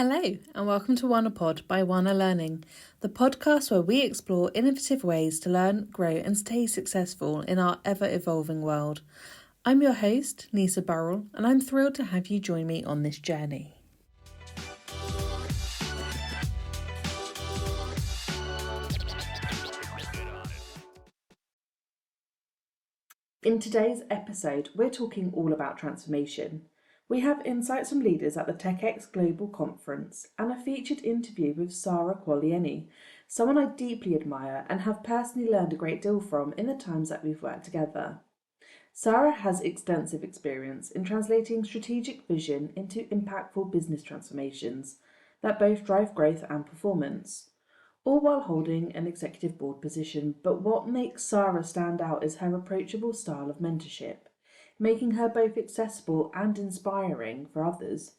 Hello, and welcome to WANA Pod by WANA Learning, the podcast where we explore innovative ways to learn, grow, and stay successful in our ever-evolving world. I'm your host, Nisa Burrell, and I'm thrilled to have you join me on this journey. In today's episode, we're talking all about transformation. We have insights from leaders at the TechX Global Conference and a featured interview with Sarah Qualieni, someone I deeply admire and have personally learned a great deal from in the times that we've worked together. Sarah has extensive experience in translating strategic vision into impactful business transformations that both drive growth and performance, all while holding an executive board position. But what makes Sarah stand out is her approachable style of mentorship, making her both accessible and inspiring for others,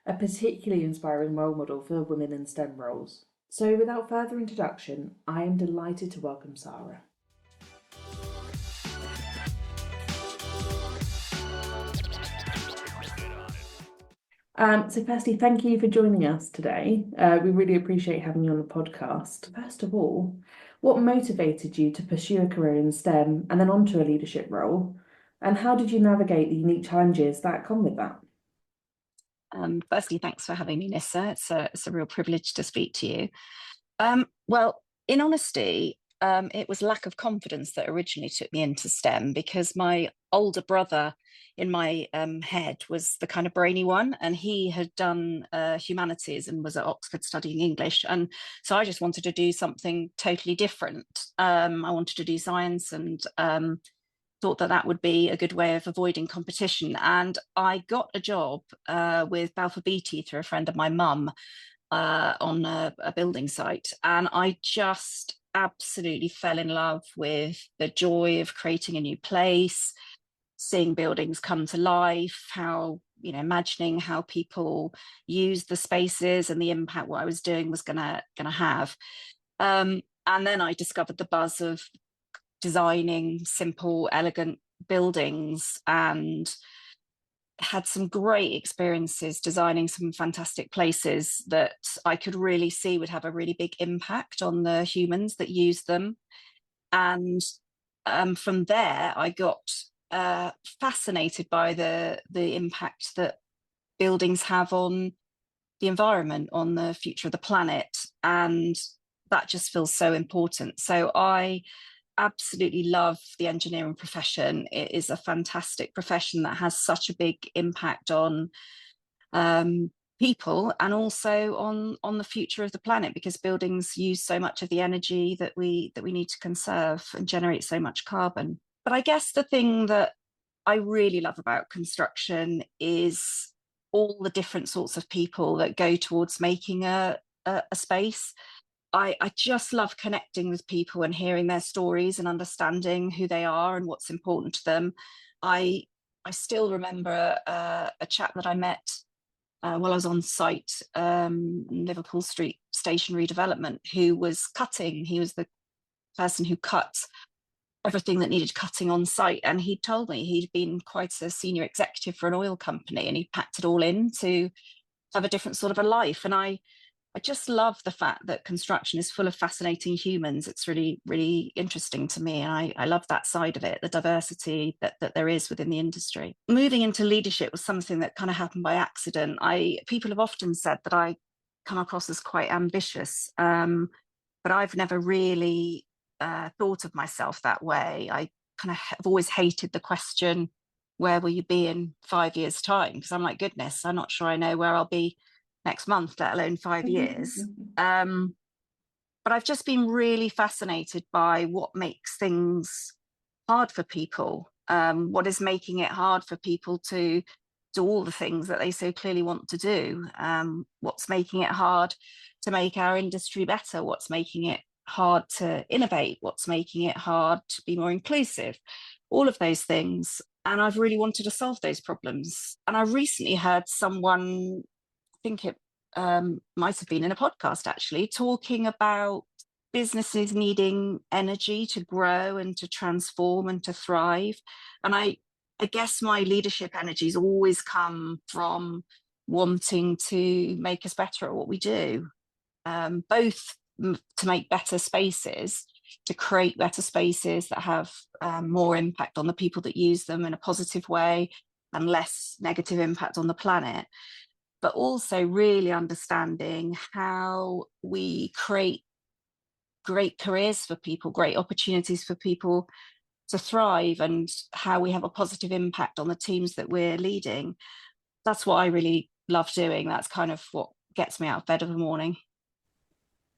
a particularly inspiring role model for women in STEM roles. So without further introduction, I am delighted to welcome Sarah. So firstly, thank you for joining us today. We really appreciate having you on the podcast. First of all, what motivated you to pursue a career in STEM and then onto a leadership role? And how did you navigate the unique challenges that come with that? Firstly, thanks for having me, Nissa. It's a real privilege to speak to you. Well, in honesty, it was lack of confidence that originally took me into STEM, because my older brother in my head was the kind of brainy one, and he had done humanities and was at Oxford studying English. And so I just wanted to do something totally different. I wanted to do science and thought that would be a good way of avoiding competition. And I got a job with Balfour Beatty through a friend of my mum on a building site. And I just absolutely fell in love with the joy of creating a new place, seeing buildings come to life, how, imagining how people use the spaces and the impact what I was doing was gonna have. And then I discovered the buzz of designing simple, elegant buildings, and had some great experiences designing some fantastic places that I could really see would have a really big impact on the humans that use them. And from there, I got fascinated by the impact that buildings have on the environment, on the future of the planet, and that just feels so important. So I absolutely love the engineering profession. It is a fantastic profession that has such a big impact on people and also on the future of the planet, because buildings use so much of the energy that we need to conserve and generate so much carbon. But I guess the thing that I really love about construction is all the different sorts of people that go towards making a space. I just love connecting with people and hearing their stories and understanding who they are and what's important to them. I still remember a chap that I met while I was on site, Liverpool Street Station redevelopment, who was cutting. He was the person who cut everything that needed cutting on site. And he told me he'd been quite a senior executive for an oil company, and he packed it all in to have a different sort of a life. And I just love the fact that construction is full of fascinating humans. It's really, really interesting to me. And I love that side of it, the diversity that there is within the industry. Moving into leadership was something that kind of happened by accident. People have often said that I come across as quite ambitious, but I've never really thought of myself that way. I kind of have always hated the question, where will you be in 5 years' time? Because I'm like, goodness, I'm not sure I know where I'll be next month, let alone 5 years. But I've just been really fascinated by what makes things hard for people. What is making it hard for people to do all the things that they so clearly want to do? What's making it hard to make our industry better? What's making it hard to innovate? What's making it hard to be more inclusive? All of those things. And I've really wanted to solve those problems. And I recently heard someone, I think it might have been in a podcast actually, talking about businesses needing energy to grow and to transform and to thrive. And I guess my leadership energies always come from wanting to make us better at what we do, both to make better spaces, to create better spaces that have more impact on the people that use them in a positive way and less negative impact on the planet, but also really understanding how we create great careers for people, great opportunities for people to thrive, and how we have a positive impact on the teams that we're leading. That's what I really love doing. That's kind of what gets me out of bed of the morning.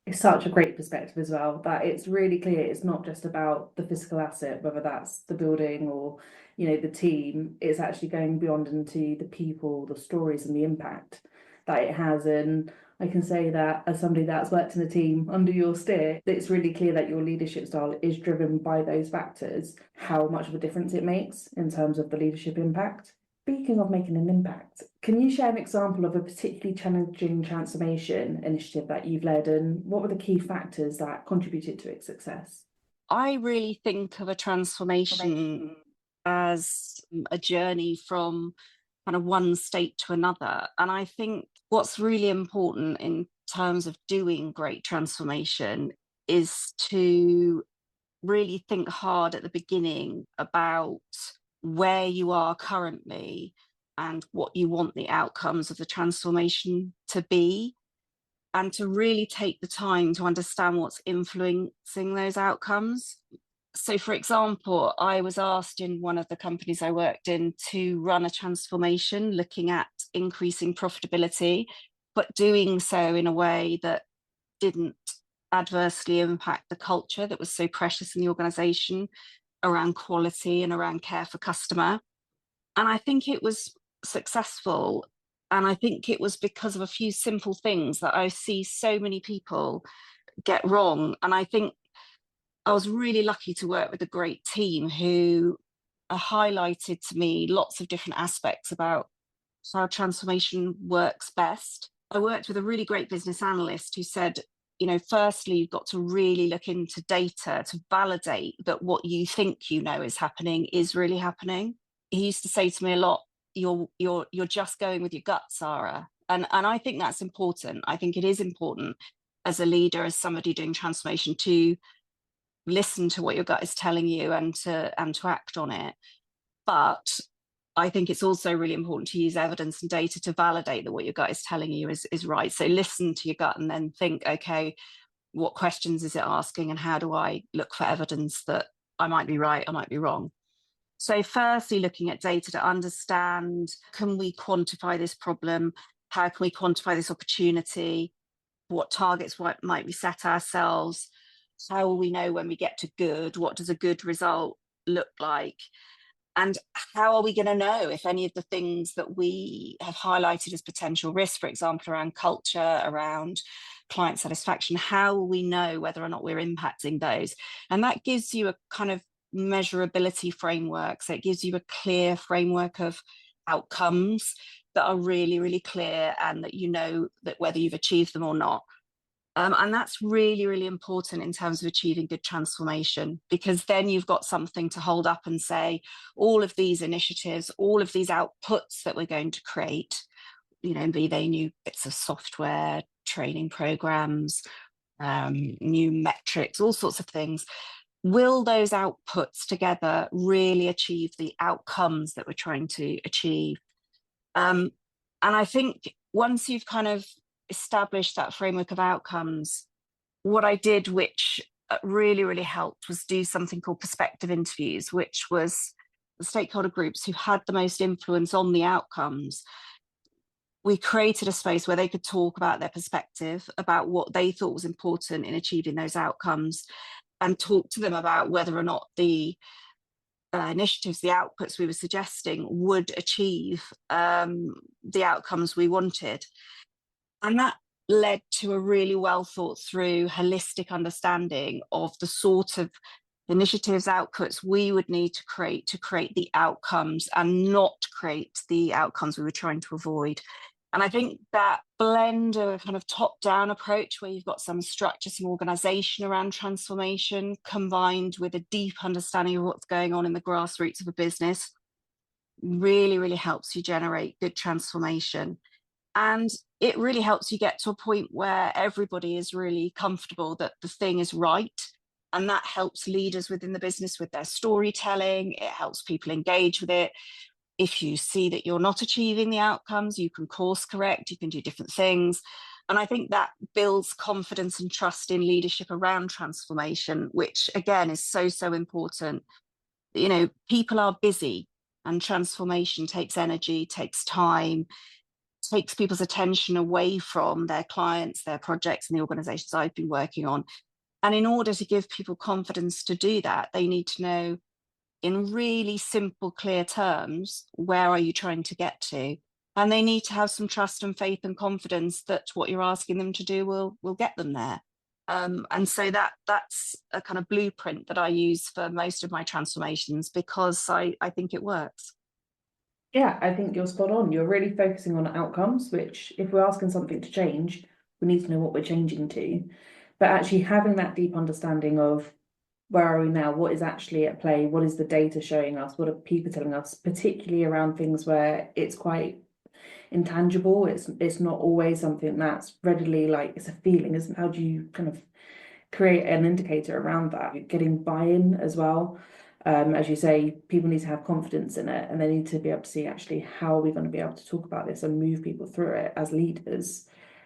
It's such a great perspective as well, that it's really clear it's not just about the physical asset, whether that's the building or, the team. It's actually going beyond into the people, the stories, and the impact that it has. And I can say that as somebody that's worked in a team under your steer, it's really clear that your leadership style is driven by those factors, how much of a difference it makes in terms of the leadership impact. Speaking of making an impact, can you share an example of a particularly challenging transformation initiative that you've led, and what were the key factors that contributed to its success? I really think of a transformation as a journey from kind of one state to another. And I think what's really important in terms of doing great transformation is to really think hard at the beginning about where you are currently and what you want the outcomes of the transformation to be, and to really take the time to understand what's influencing those outcomes. So, for example, I was asked in one of the companies I worked in to run a transformation looking at increasing profitability, but doing so in a way that didn't adversely impact the culture that was so precious in the organization around quality and around care for customer. And I think it was successful. And I think it was because of a few simple things that I see so many people get wrong. And I think I was really lucky to work with a great team who highlighted to me lots of different aspects about how transformation works best. I worked with a really great business analyst who said, firstly, you've got to really look into data to validate that what you think you know is happening is really happening. He used to say to me a lot, you're just going with your gut, Sarah. And I think that's important. I think it is important as a leader, as somebody doing transformation, to listen to what your gut is telling you and to act on it. But I think it's also really important to use evidence and data to validate that what your gut is telling you is right. So listen to your gut and then think, okay, what questions is it asking, and how do I look for evidence that I might be right, I might be wrong? So firstly, looking at data to understand, can we quantify this problem? How can we quantify this opportunity? What targets might we set ourselves? How will we know when we get to good? What does a good result look like? And how are we going to know if any of the things that we have highlighted as potential risks, for example, around culture, around client satisfaction, how will we know whether or not we're impacting those? And that gives you a kind of measurability framework. So it gives you a clear framework of outcomes that are really, really clear, and that you know that whether you've achieved them or not. And that's really, really important in terms of achieving good transformation, because then you've got something to hold up and say, all of these initiatives, all of these outputs that we're going to create, be they new bits of software, training programs, new metrics, all sorts of things. Will those outputs together really achieve the outcomes that we're trying to achieve? And I think once you've kind of established that framework of outcomes, what I did, which really, really helped, was do something called perspective interviews, which was the stakeholder groups who had the most influence on the outcomes. We created a space where they could talk about their perspective, about what they thought was important in achieving those outcomes, and talk to them about whether or not the initiatives, the outputs we were suggesting, would achieve the outcomes we wanted. And that led to a really well thought through, holistic understanding of the sort of initiatives, outputs we would need to create the outcomes, and not create the outcomes we were trying to avoid. And I think that blend of a kind of top-down approach, where you've got some structure, some organization around transformation, combined with a deep understanding of what's going on in the grassroots of a business, really, really helps you generate good transformation. And it really helps you get to a point where everybody is really comfortable that the thing is right. And that helps leaders within the business with their storytelling. It helps people engage with it. If you see that you're not achieving the outcomes, you can course correct, you can do different things. And I think that builds confidence and trust in leadership around transformation, which again is so, so important. You know, people are busy, and transformation takes energy, takes time, takes people's attention away from their clients, their projects, and the organizations I've been working on. And in order to give people confidence to do that, they need to know in really simple, clear terms, where are you trying to get to? And they need to have some trust and faith and confidence that what you're asking them to do will get them there. And so that's a kind of blueprint that I use for most of my transformations because I think it works. Yeah, I think you're spot on. You're really focusing on outcomes, which if we're asking something to change, we need to know what we're changing to. But actually having that deep understanding of where are we now, what is actually at play, what is the data showing us, what are people telling us, particularly around things where it's quite intangible. It's not always something that's readily like it's a feeling, isn't it? How do you kind of create an indicator around that? Getting buy-in as well. As you say, people need to have confidence in it and they need to be able to see actually how are we going to be able to talk about this and move people through it as leaders.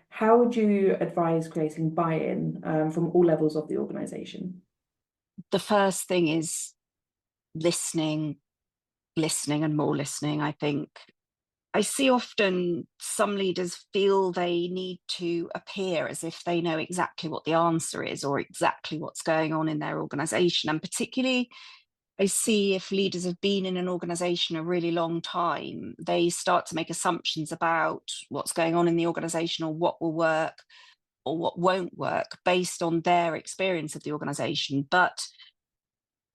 How would you advise creating buy-in from all levels of the organization? The first thing is listening, listening, and more listening, I think. I see often some leaders feel they need to appear as if they know exactly what the answer is or exactly what's going on in their organization. And particularly, I see if leaders have been in an organization a really long time, they start to make assumptions about what's going on in the organization or what will work or what won't work based on their experience of the organization. But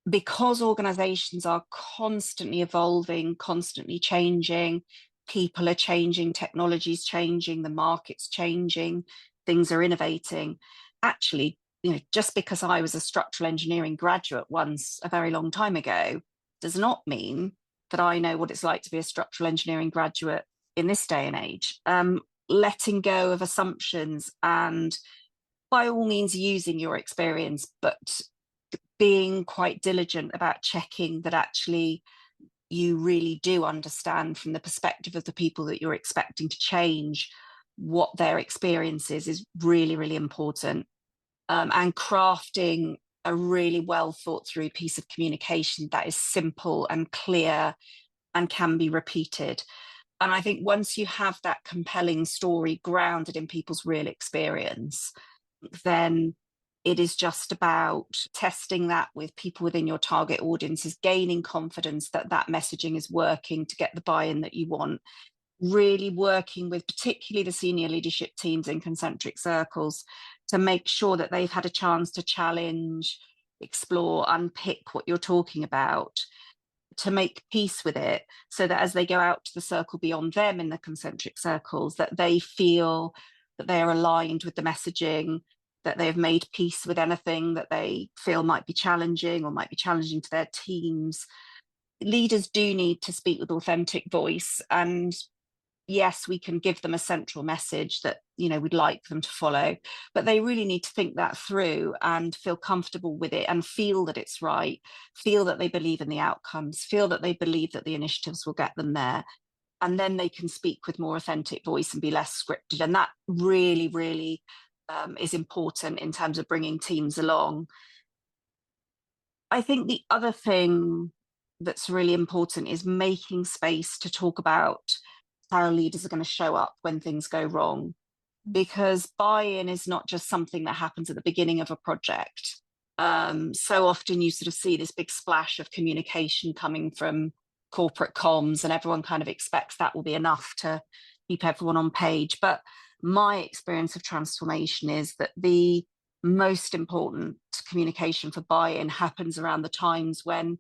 because organizations are constantly evolving, constantly changing, people are changing, technology's changing, the market's changing, things are innovating. Actually, you know, just because I was a structural engineering graduate once a very long time ago does not mean that I know what it's like to be a structural engineering graduate in this day and age. Letting go of assumptions and by all means using your experience, but being quite diligent about checking that actually you really do understand from the perspective of the people that you're expecting to change what their experience is really, really important. And crafting a really well thought through piece of communication that is simple and clear and can be repeated. And I think once you have that compelling story grounded in people's real experience, then it is just about testing that with people within your target audiences, gaining confidence that that messaging is working to get the buy-in that you want, really working with particularly the senior leadership teams in concentric circles to make sure that they've had a chance to challenge, explore, unpick what you're talking about, to make peace with it so that as they go out to the circle beyond them in the concentric circles, that they feel that they are aligned with the messaging, that they've made peace with anything that they feel might be challenging or might be challenging to their teams. Leaders do need to speak with authentic voice, and yes, we can give them a central message that, you know, we'd like them to follow, but they really need to think that through and feel comfortable with it and feel that it's right, feel that they believe in the outcomes, feel that they believe that the initiatives will get them there. And then they can speak with more authentic voice and be less scripted. And that really, really is important in terms of bringing teams along. I think the other thing that's really important is making space to talk about how leaders are going to show up when things go wrong. Because buy-in is not just something that happens at the beginning of a project. So often you sort of see this big splash of communication coming from corporate comms, and everyone kind of expects that will be enough to keep everyone on page. But my experience of transformation is that the most important communication for buy-in happens around the times when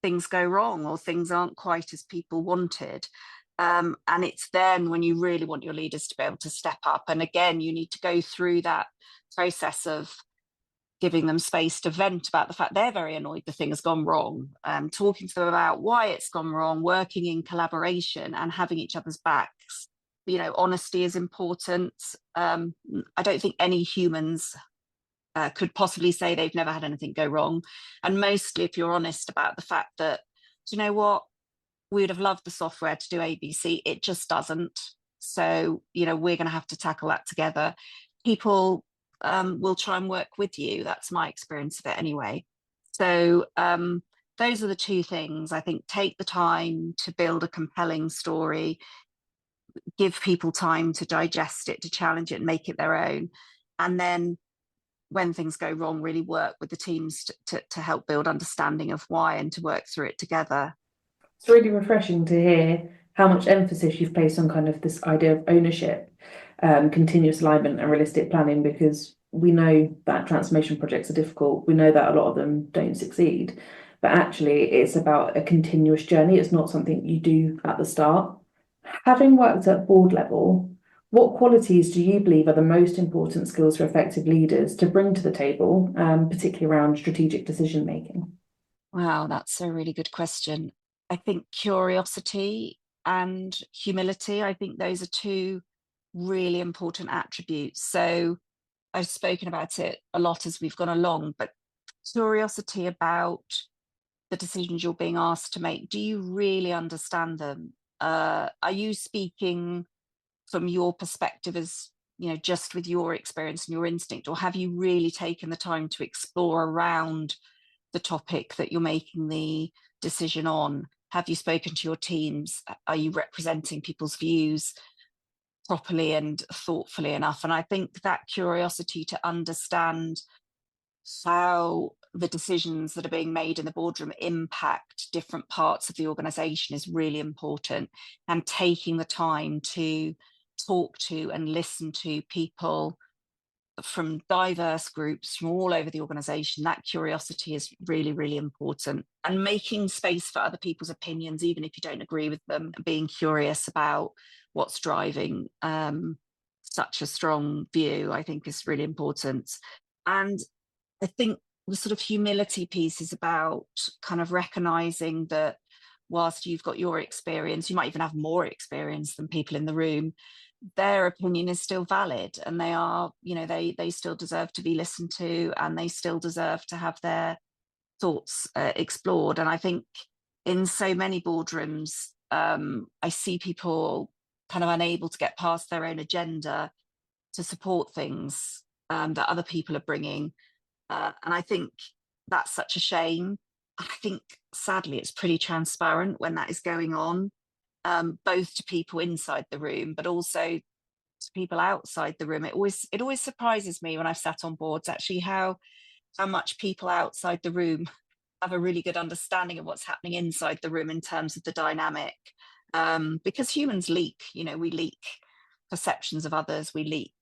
things go wrong or things aren't quite as people wanted. And it's then when you really want your leaders to be able to step up. And again, you need to go through that process of giving them space to vent about the fact they're very annoyed the thing has gone wrong, talking to them about why it's gone wrong, working in collaboration and having each other's backs. Honesty is important. I don't think any humans could possibly say they've never had anything go wrong. And mostly, if you're honest about the fact that, do you know what, we would have loved the software to do ABC, it just doesn't. So, we're going to have to tackle that together. People will try and work with you. That's my experience of it anyway. So, those are the two things. I think take the time to build a compelling story, give people time to digest it, to challenge it, and make it their own. And then when things go wrong, really work with the teams to help build understanding of why and to work through it together. It's really refreshing to hear how much emphasis you've placed on kind of this idea of ownership, continuous alignment, and realistic planning, because we know that transformation projects are difficult. We know that a lot of them don't succeed, but actually, it's about a continuous journey. It's not something you do at the start. Having worked at board level, what qualities do you believe are the most important skills for effective leaders to bring to the table, particularly around strategic decision making? Wow, that's a really good question. I think curiosity and humility, I think those are two really important attributes. So I've spoken about it a lot as we've gone along, but curiosity about the decisions you're being asked to make. Do you really understand them? Are you speaking from your perspective as, just with your experience and your instinct, or have you really taken the time to explore around the topic that you're making the decision on? Have you spoken to your teams? Are you representing people's views properly and thoughtfully enough? And I think that curiosity to understand how the decisions that are being made in the boardroom impact different parts of the organization is really important. And taking the time to talk to and listen to people from diverse groups from all over the organization, that curiosity is really, really important. And making space for other people's opinions, even if you don't agree with them, being curious about what's driving such a strong view, I think is really important. And I think the sort of humility piece is about kind of recognizing that whilst you've got your experience, you might even have more experience than people in the room, their opinion is still valid, and they are, they still deserve to be listened to, and they still deserve to have their thoughts explored. And I think in so many boardrooms, I see people kind of unable to get past their own agenda to support things that other people are bringing. And I think that's such a shame. I think sadly it's pretty transparent when that is going on, both to people inside the room, but also to people outside the room. It always surprises me when I've sat on boards actually how much people outside the room have a really good understanding of what's happening inside the room in terms of the dynamic. Because humans leak, we leak perceptions of others, we leak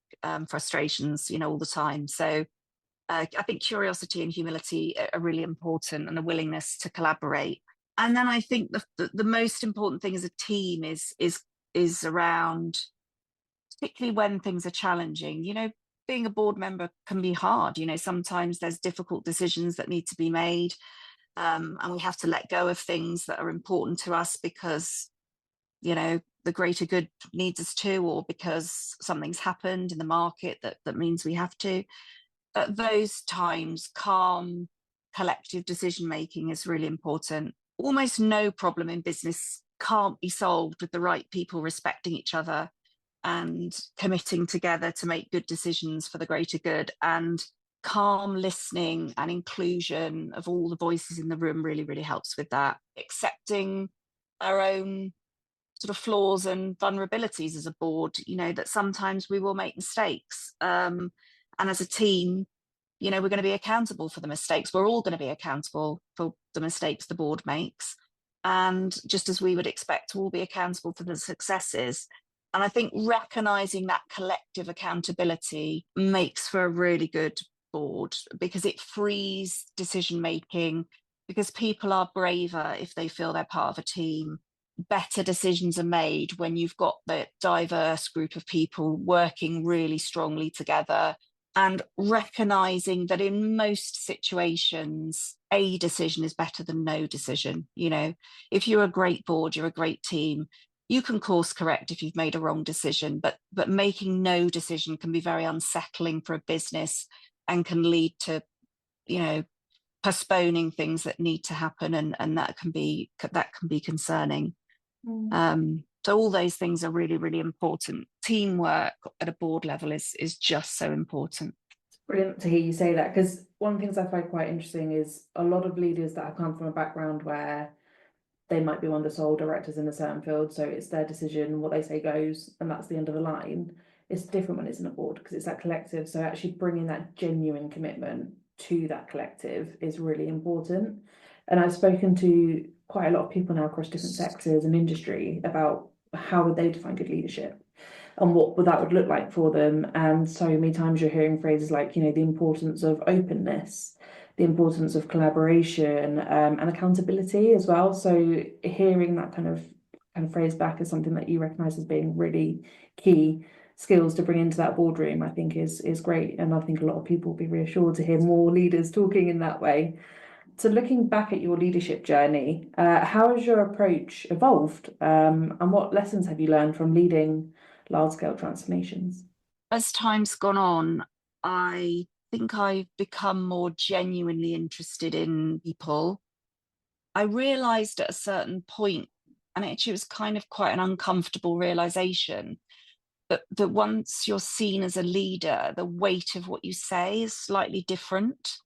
frustrations, all the time. So I think curiosity and humility are really important, and a willingness to collaborate. And then I think the most important thing as a team is around, particularly when things are challenging. Being a board member can be hard. Sometimes there's difficult decisions that need to be made, and we have to let go of things that are important to us because the greater good needs us to, or because something's happened in the market that means we have to. At those times, calm, collective decision making is really important. Almost no problem in business can't be solved with the right people respecting each other and committing together to make good decisions for the greater good. And calm listening and inclusion of all the voices in the room really, really helps with that. Accepting our own sort of flaws and vulnerabilities as a board, that sometimes we will make mistakes. And as a team, we're going to be accountable for the mistakes. We're all going to be accountable for the mistakes the board makes. And just as we would expect to all be accountable for the successes. And I think recognizing that collective accountability makes for a really good board, because it frees decision making, because people are braver if they feel they're part of a team. Better decisions are made when you've got the diverse group of people working really strongly together, and recognizing that in most situations, a decision is better than no decision. If you're a great board, you're a great team, you can course correct if you've made a wrong decision, but making no decision can be very unsettling for a business and can lead to, you know, postponing things that need to happen, and that can be concerning. Mm. So all those things are really, really important. Teamwork at a board level is just so important. Brilliant to hear you say that, because one of the things I find quite interesting is a lot of leaders that have come from a background where they might be one of the sole directors in a certain field, so it's their decision, what they say goes, and that's the end of the line. It's different when it's in a board because it's that collective. So actually bringing that genuine commitment to that collective is really important. And I've spoken to quite a lot of people now across different sectors and industry about how would they define good leadership and what would that would look like for them. And so many times you're hearing phrases like, the importance of openness, the importance of collaboration, and accountability as well. So hearing that kind of phrase back as something that you recognise as being really key skills to bring into that boardroom, I think is great. And I think a lot of people will be reassured to hear more leaders talking in that way. So looking back at your leadership journey, how has your approach evolved? And what lessons have you learned from leading large-scale transformations? As time's gone on, I think I've become more genuinely interested in people. I realized at a certain point, and actually it was kind of quite an uncomfortable realization, that once you're seen as a leader, the weight of what you say is slightly different.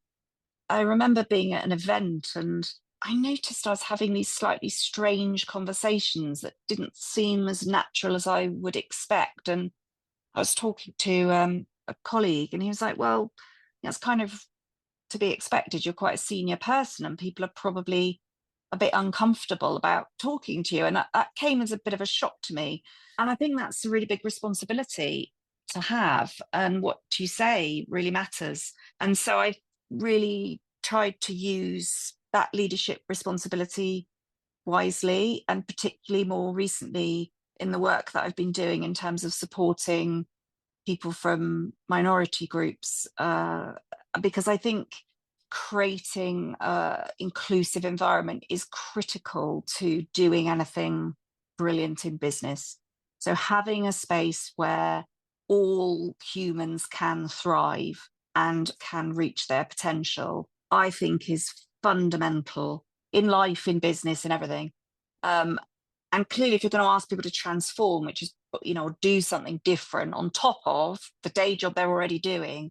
I remember being at an event and I noticed I was having these slightly strange conversations that didn't seem as natural as I would expect. And I was talking to a colleague, and he was like, "Well, that's kind of to be expected. You're quite a senior person, and people are probably a bit uncomfortable about talking to you." And that came as a bit of a shock to me. And I think that's a really big responsibility to have. And what you say really matters. And so I really tried to use that leadership responsibility wisely, and particularly more recently in the work that I've been doing in terms of supporting people from minority groups, because I think creating an inclusive environment is critical to doing anything brilliant in business. So having a space where all humans can thrive and can reach their potential, I think is fundamental in life, in business, in everything. Um, and clearly, if you're going to ask people to transform, which is, do something different on top of the day job they're already doing,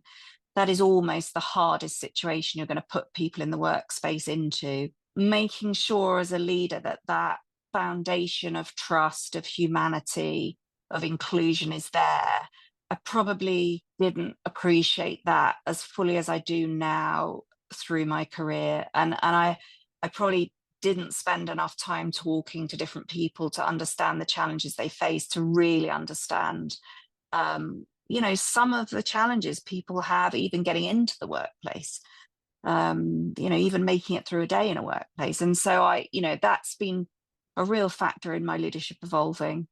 that is almost the hardest situation you're going to put people in the workspace into. Making sure as a leader that that foundation of trust, of humanity, of inclusion is there. I probably didn't appreciate that as fully as I do now through my career. And I probably didn't spend enough time talking to different people to understand the challenges they face, to really understand some of the challenges people have even getting into the workplace, even making it through a day in a workplace. And so that's been a real factor in my leadership evolving.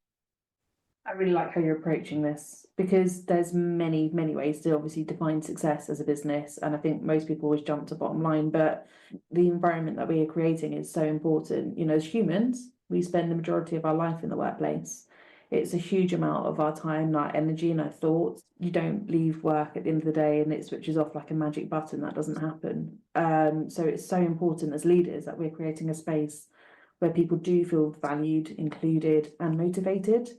I really like how you're approaching this, because there's many, many ways to obviously define success as a business. And I think most people always jump to bottom line, but the environment that we are creating is so important. As humans, we spend the majority of our life in the workplace. It's a huge amount of our time, our energy, and our thoughts. You don't leave work at the end of the day and it switches off like a magic button. That doesn't happen. So it's so important as leaders that we're creating a space where people do feel valued, included, and motivated.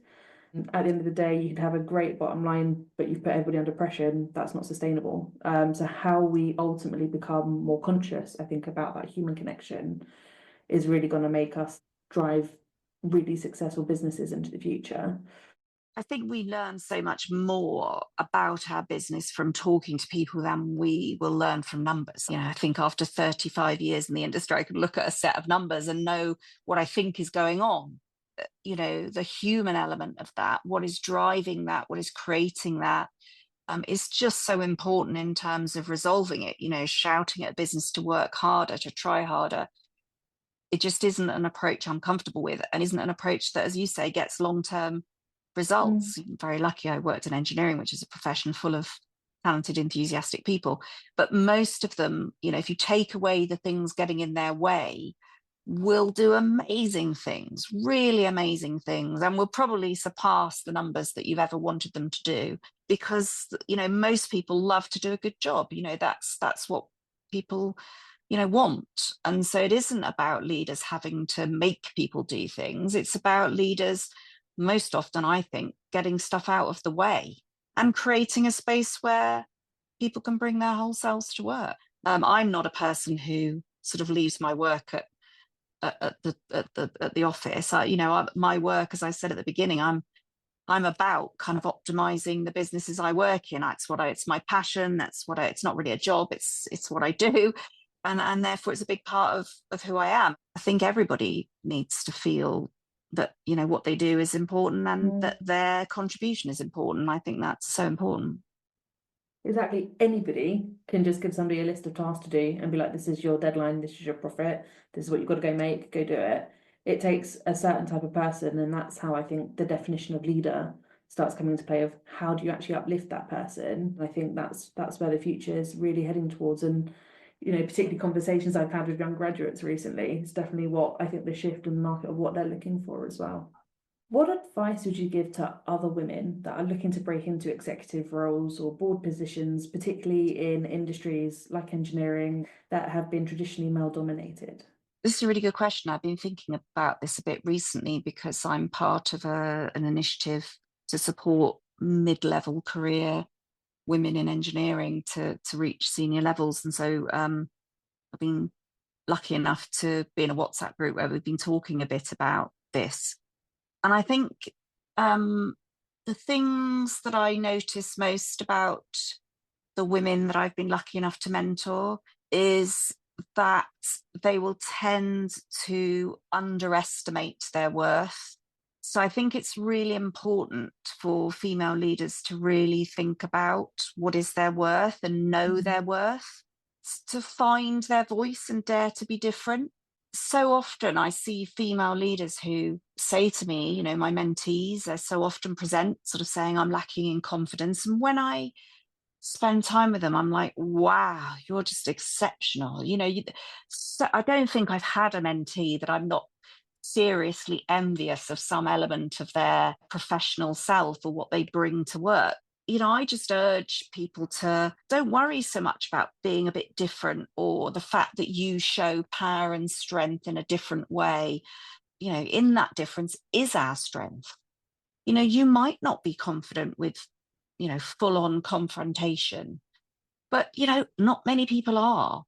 At the end of the day, you can have a great bottom line, but you've put everybody under pressure, and that's not sustainable. So how we ultimately become more conscious, I think, about that human connection is really going to make us drive really successful businesses into the future. I think we learn so much more about our business from talking to people than we will learn from numbers. I think after 35 years in the industry, I can look at a set of numbers and know what I think is going on. The human element of that, what is driving that, what is creating that, is just so important in terms of resolving it. Shouting at business to work harder, to try harder, it just isn't an approach I'm comfortable with, and isn't an approach that, as you say, gets long-term results. I'm very lucky I worked in engineering, which is a profession full of talented, enthusiastic people. But most of them, if you take away the things getting in their way, will do amazing things, really amazing things, and will probably surpass the numbers that you've ever wanted them to do, because most people love to do a good job. That's what people want. And so it isn't about leaders having to make people do things. It's about leaders, most often, I think, getting stuff out of the way and creating a space where people can bring their whole selves to work. I'm not a person who sort of leaves my work at the office. My work, as I said at the beginning, I'm about kind of optimizing the businesses I work in. It's my passion. It's not really a job. It's what I do. And therefore it's a big part of who I am. I think everybody needs to feel that, what they do is important and that their contribution is important. I think that's so important. Exactly. Anybody can just give somebody a list of tasks to do and be like, this is your deadline, this is your profit, this is what you've got to go make, go do it. It takes a certain type of person, and that's how I think the definition of leader starts coming into play of how do you actually uplift that person. I think that's where the future is really heading towards. And particularly conversations I've had with young graduates recently, it's definitely what I think the shift in the market of what they're looking for as well. What advice would you give to other women that are looking to break into executive roles or board positions, particularly in industries like engineering that have been traditionally male dominated? This is a really good question. I've been thinking about this a bit recently because I'm part of an initiative to support mid-level career women in engineering to reach senior levels. And so I've been lucky enough to be in a WhatsApp group where we've been talking a bit about this. And I think um, the things that I notice most about the women that I've been lucky enough to mentor is that they will tend to underestimate their worth. So I think it's really important for female leaders to really think about what is their worth and know their worth, to find their voice and dare to be different. So often I see female leaders who say to me, my mentees, they so often present sort of saying, I'm lacking in confidence. And when I spend time with them, I'm like, wow, you're just exceptional. So I don't think I've had a mentee that I'm not seriously envious of some element of their professional self or what they bring to work. I just urge people to don't worry so much about being a bit different or the fact that you show power and strength in a different way. In that difference is our strength. You might not be confident with, full on confrontation, but not many people are.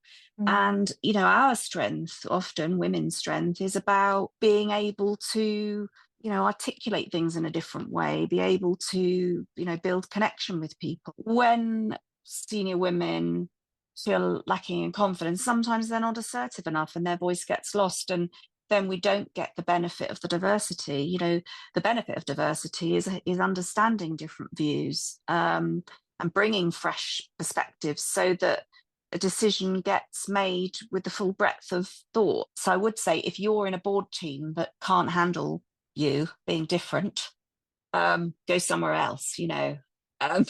And our strength, often women's strength, is about being able to articulate things in a different way, be able to build connection with people. When senior women feel lacking in confidence, sometimes they're not assertive enough and their voice gets lost, and then we don't get the benefit of the diversity. The benefit of diversity is understanding different views, and bringing fresh perspectives so that a decision gets made with the full breadth of thought. So I would say if you're in a board team that can't handle you being different, go somewhere else. I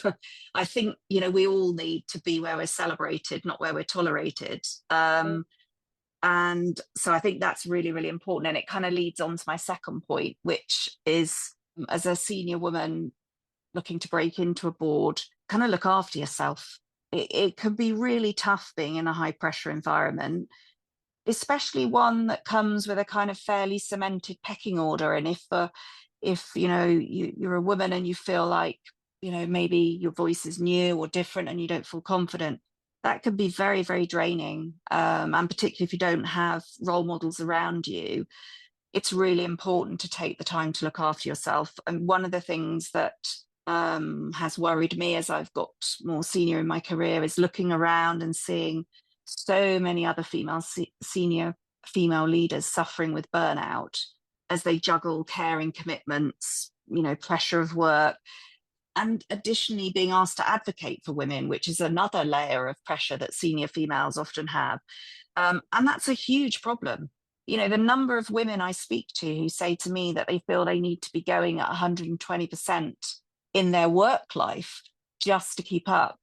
think we all need to be where we're celebrated, not where we're tolerated. And so I think that's really, really important. And it kind of leads on to my second point, which is, as a senior woman looking to break into a board, kind of look after yourself. It can be really tough being in a high pressure environment, especially one that comes with a kind of fairly cemented pecking order. And if you're a woman and you feel like maybe your voice is new or different and you don't feel confident, that can be very, very draining. And particularly if you don't have role models around you, it's really important to take the time to look after yourself. And one of the things that has worried me as I've got more senior in my career is looking around and seeing so many other senior female leaders suffering with burnout as they juggle caring commitments, pressure of work, and additionally being asked to advocate for women, which is another layer of pressure that senior females often have. And that's a huge problem. The number of women I speak to who say to me that they feel they need to be going at 120% in their work life just to keep up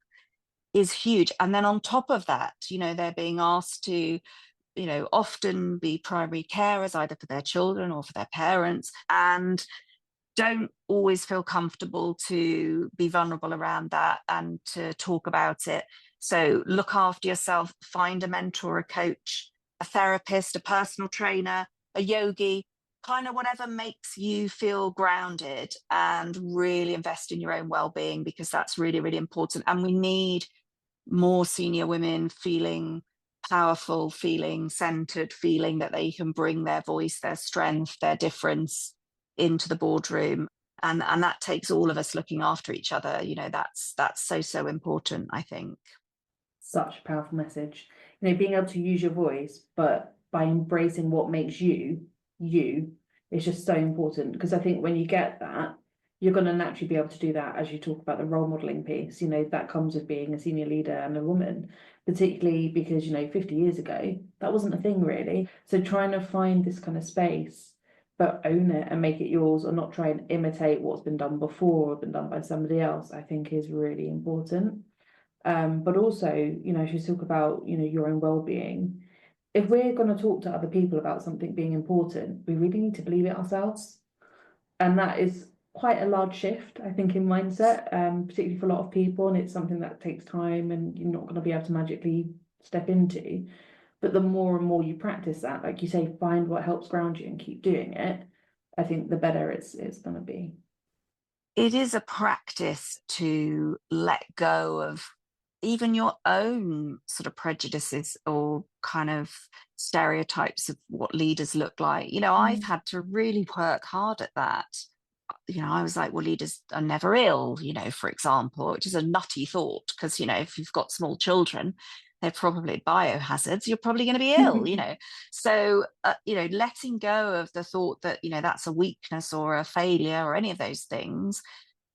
is huge. And then on top of that, they're being asked to often be primary carers either for their children or for their parents, and don't always feel comfortable to be vulnerable around that and to talk about it. So look after yourself, find a mentor, a coach, a therapist, a personal trainer, a yogi, kind of whatever makes you feel grounded, and really invest in your own well-being, because that's really, really important. And we need more senior women feeling powerful, feeling centered, feeling that they can bring their voice, their strength, their difference into the boardroom. And that takes all of us looking after each other. That's so important, I think. Such a powerful message. Being able to use your voice, but by embracing what makes you, is just so important. Because I think when you get that, you're going to naturally be able to do that, as you talk about the role modeling piece. That comes with being a senior leader and a woman, particularly because, 50 years ago, that wasn't a thing really. So trying to find this kind of space, but own it and make it yours, or not try and imitate what's been done before or been done by somebody else, I think is really important. But also, as you talk about, your own well-being, if we're going to talk to other people about something being important, we really need to believe it ourselves. And that is quite a large shift, I think, in mindset, particularly for a lot of people. And it's something that takes time and you're not going to be able to magically step into. But the more and more you practice that, like you say, find what helps ground you and keep doing it, I think the better it's going to be. It is a practice to let go of even your own sort of prejudices or kind of stereotypes of what leaders look like. I've had to really work hard at that. I was like, well, leaders are never ill, for example, which is a nutty thought, because, if you've got small children, they're probably biohazards, you're probably going to be ill, So, letting go of the thought that, that's a weakness or a failure or any of those things.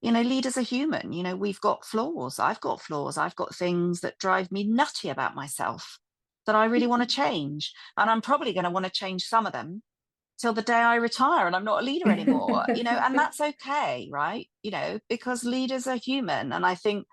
Leaders are human. We've got flaws. I've got flaws. I've got things that drive me nutty about myself that I really want to change. And I'm probably going to want to change some of them till the day I retire and I'm not a leader anymore, and that's okay, right? Because leaders are human. And I think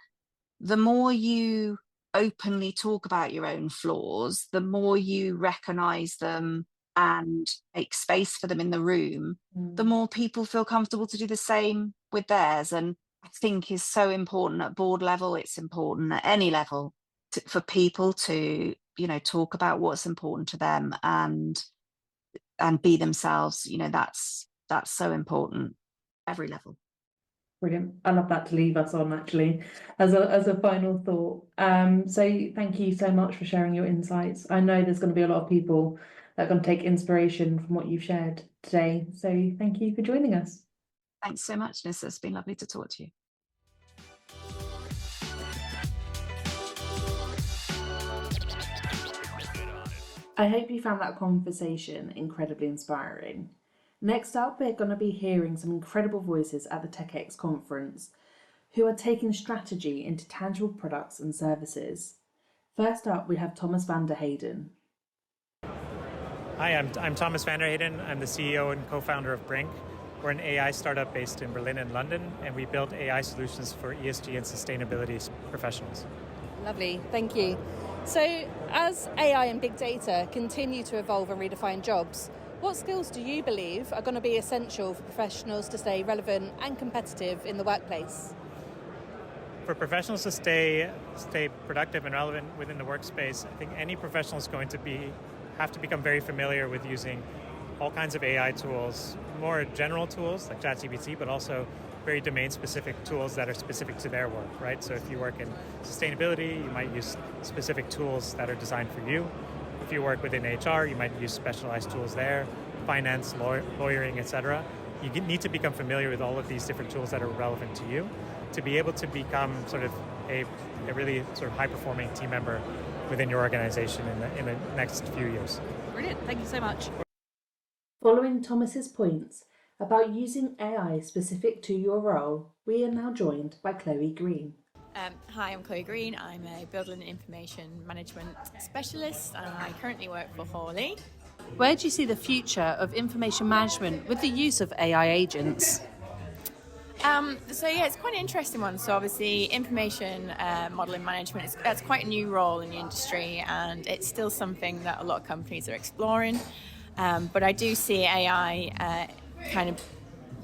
the more you openly talk about your own flaws, the more you recognize them and make space for them in the room, the more people feel comfortable to do the same with theirs. And I think is so important at board level. It's important at any level for people to, talk about what's important to them and be themselves. That's so important, every level. Brilliant. I love that to leave us on, actually, as a final thought. So thank you so much for sharing your insights. I know there's going to be a lot of people that are going to take inspiration from what you've shared today. So thank you for joining us. Thanks so much, Nissa. It's been lovely to talk to you. I hope you found that conversation incredibly inspiring. Next up, we're going to be hearing some incredible voices at the TechX conference who are taking strategy into tangible products and services. First up, we have Thomas van der Hayden. Hi, I'm Thomas van der Hayden. I'm the CEO and co-founder of Brink. We're an AI startup based in Berlin and London, and we build AI solutions for ESG and sustainability professionals. Lovely, thank you. So, as AI and big data continue to evolve and redefine jobs, what skills do you believe are going to be essential for professionals to stay relevant and competitive in the workplace? For professionals to stay productive and relevant within the workspace, I think any professional is going to have to become very familiar with using all kinds of AI tools, more general tools like ChatGPT, but also very domain-specific tools that are specific to their work, right? So if you work in sustainability, you might use specific tools that are designed for you. If you work within HR, you might use specialized tools there, finance, lawyering, etc. You need to become familiar with all of these different tools that are relevant to you to be able to become sort of a really sort of high-performing team member within your organization in the next few years. Brilliant, thank you so much. Following Thomas's points about using AI specific to your role, we are now joined by Chloe Green. Hi, I'm Chloe Green. I'm a building and information management specialist and I currently work for Hawley. Where do you see the future of information management with the use of AI agents? So yeah, it's quite an interesting one. So obviously, information modeling management that's quite a new role in the industry, and it's still something that a lot of companies are exploring. But I do see AI kind of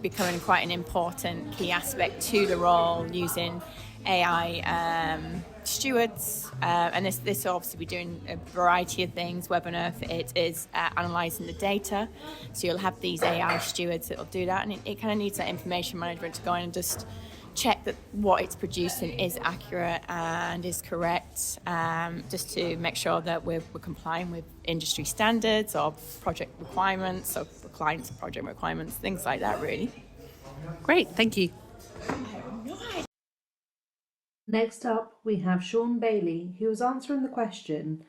becoming quite an important key aspect to the role, using AI stewards, and this will obviously be doing a variety of things. Web on Earth, it is analysing the data, so you'll have these AI stewards that will do that, and it kind of needs that information management to go in and just check that what it's producing is accurate and is correct, just to make sure that we're complying with industry standards or project requirements or clients' project requirements, things like that, really. Great, thank you. Next up, we have Sean Bailey, who is answering the question,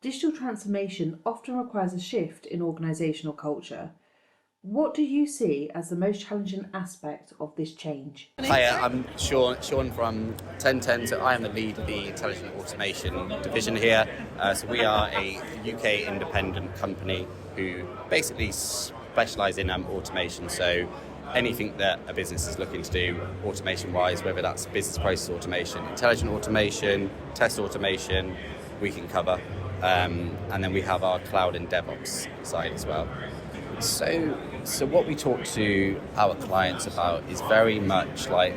digital transformation often requires a shift in organisational culture. What do you see as the most challenging aspect of this change? Hi, I'm Sean from 1010. So I am the lead of the Intelligent Automation division here. So we are a UK independent company who basically specialise in automation. So anything that a business is looking to do automation-wise, whether that's business process automation, intelligent automation, test automation, we can cover. And then we have our cloud and DevOps side as well. So what we talk to our clients about is very much like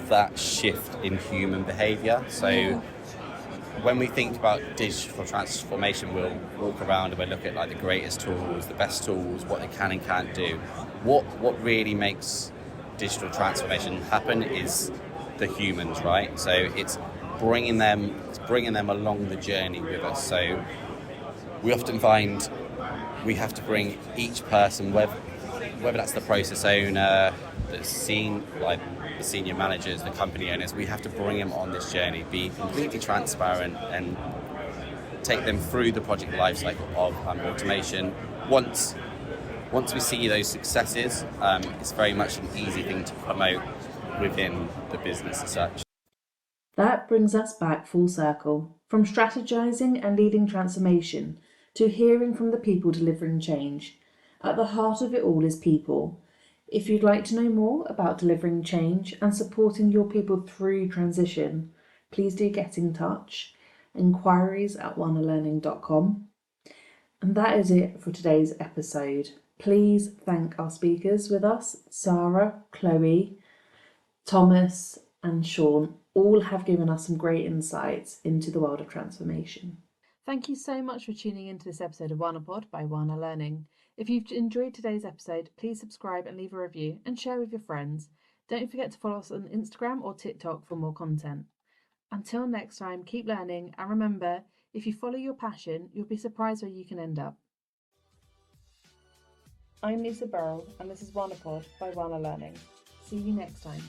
that shift in human behaviour. So when we think about digital transformation, we'll walk around and we'll look at like the greatest tools, the best tools, what they can and can't do. What really makes digital transformation happen is the humans, right? So it's bringing them along the journey with us. So we often find we have to bring each person, whether that's the process owner, the senior managers, the company owners, we have to bring them on this journey, be completely transparent and take them through the project lifecycle of automation. Once we see those successes, it's very much an easy thing to promote within the business as such. That brings us back full circle, from strategising and leading transformation to hearing from the people delivering change. At the heart of it all is people. If you'd like to know more about delivering change and supporting your people through transition, please do get in touch. Inquiries@wanalearning.com. And that is it for today's episode. Please thank our speakers with us, Sarah, Chloe, Thomas and Sean. All have given us some great insights into the world of transformation. Thank you so much for tuning into this episode of WANApod by WANA Learning. If you've enjoyed today's episode, please subscribe and leave a review and share with your friends. Don't forget to follow us on Instagram or TikTok for more content. Until next time, keep learning, and remember, if you follow your passion, you'll be surprised where you can end up. I'm Lisa Burrell, and this is WANApod by WANA Learning. See you next time.